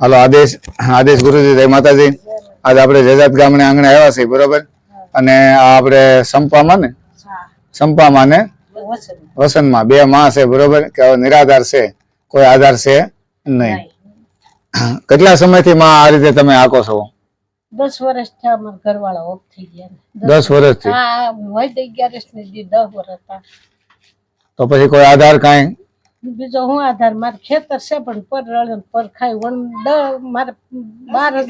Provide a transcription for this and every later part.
હાલો આદેશ આદેશ ગુરુજી જય માતાજી। આજે આપણે જેજાત ગામને આંગણે આવ્યા છીએ બરોબર। અને આ આપણે સંપામાં ને વસનમાં બે માં છે બરોબર કે નિરાધાર છે, કોઈ આધાર છે નહીં। કેટલા સમયથી માં આ રીતે તમે આકો છો? 10 વર્ષથી અમારા ઘરવાળા ઓફ થઈ ગયા। 10 વર્ષથી? હા, હોય 11 ને 10 વર્ષ હતા। તો પછી કોઈ આધાર કાંઈ? બીજો હું આધાર, મારે ખેતર છે પણ પર રળે પર ખાઈ મારે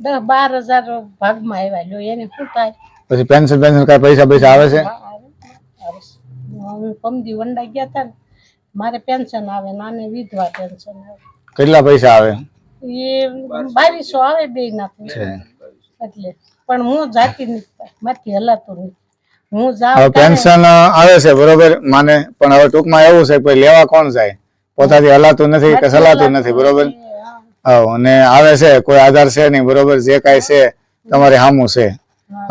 12,000 ભાગમાં આવ્યા લ્યો, એને શું થાય? પછી પેન્શન કાંઈ પૈસા આવે છે? હું પમદી વંડા ગયા હતા ને, મારે પેન્શન આવે ને આને વિધવા પેન્શન આવે। કેટલા પૈસા આવે? એ 2200 આવે બે ના એટલે, પણ હું જાતી નથી, માથી હલાતું નથી। હું જાઉં પેન્શન આવે છે બરોબર માને, પણ હવે ટૂંકમાં એવું છે કે લેવા કોણ જાય? પોતાથી હલાતું નથી કે સલાતું નથી બરોબર। અને આવે છે કોઈ આધાર છે નહીં બરોબર, જે કાંઈ છે તમારે સામું છે।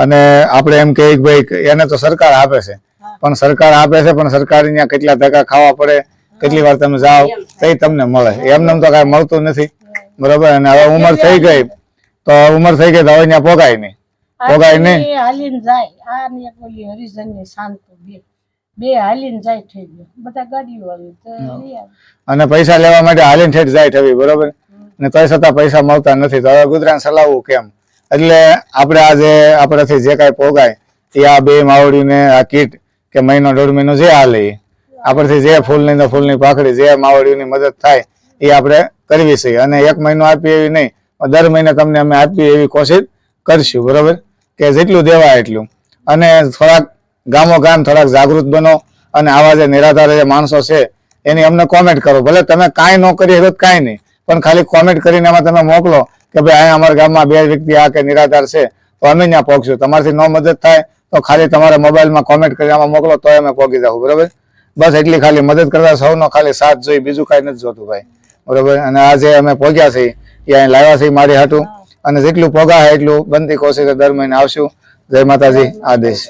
અને આપણે એમ કે ભાઈ એને તો સરકાર આપે છે, પણ સરકાર આપે છે પણ સરકારી ત્યાં કેટલા ધક્કા ખાવા પડે, કેટલી વાર તમે જાઓ તો તમને મળે, એમને તો કાંઈ મળતું નથી બરોબર। અને હવે ઉંમર થઈ ગઈ તો હવે ત્યાં પોગાય નહીં હાલીને જાય, આ ને ઓલી હરિજન ની શાંતિ બે હાલીને જાય થઈ ગયો, બધા ગાડીઓ આવી અને પૈસા લેવા માટે હાલીને ઠેઠ જાય થવી બરોબર, ને તોય છતાં પૈસા મળતા નથી। તો હવે ગુજરાન ચલાવવું કેમ? એટલે આપણે આજે આપણાથી જે કાંઈ પોગાય એ આ બે માવડીને આ કીટ કે મહિનો 1.5 મહિનો જે હાલે આપણથી જે ફૂલની પાખડી જે માવડીની મદદ થાય એ આપણે કરવી છે। અને 1 મહિનો આપીએ એવી નહીં, દર મહિને તમને અમે આપીએ એવી કોશિશ કરશું બરોબર, કે જેટલું દેવાય એટલું। અને થોડાક ગામ થોડાક જાગૃત બનો, અને આવા જે નિરાધાર જે માણસો છે એની અમને કોમેન્ટ કરો, ભલે તમે કાંઈ ન કરી શકો કાંઈ નહીં, પણ ખાલી કોમેન્ટ કરીને એમાં તમે મોકલો કે ભાઈ અહીંયા અમારા ગામમાં 2 વ્યક્તિ આ કે નિરાધાર છે, તો અમે ત્યાં પહોંચશું। તમારાથી ન મદદ થાય તો ખાલી તમારા મોબાઈલમાં કોમેન્ટ કરીને આમાં મોકલો તો અમે પહોંચી જાવ બરોબર। બસ એટલી ખાલી મદદ કરતા સૌનો ખાલી સાથ જોઈ, બીજું કાંઈ નથી જોતું ભાઈ બરોબર। અને આજે અમે પહોંચ્યા છીએ એ અહીં લાવ્યા છીએ મારી હાટું, અને જેટલું પોગા એટલું બનતી કોશિશ દર મહિને આવશું। જય માતાજી, આદેશ।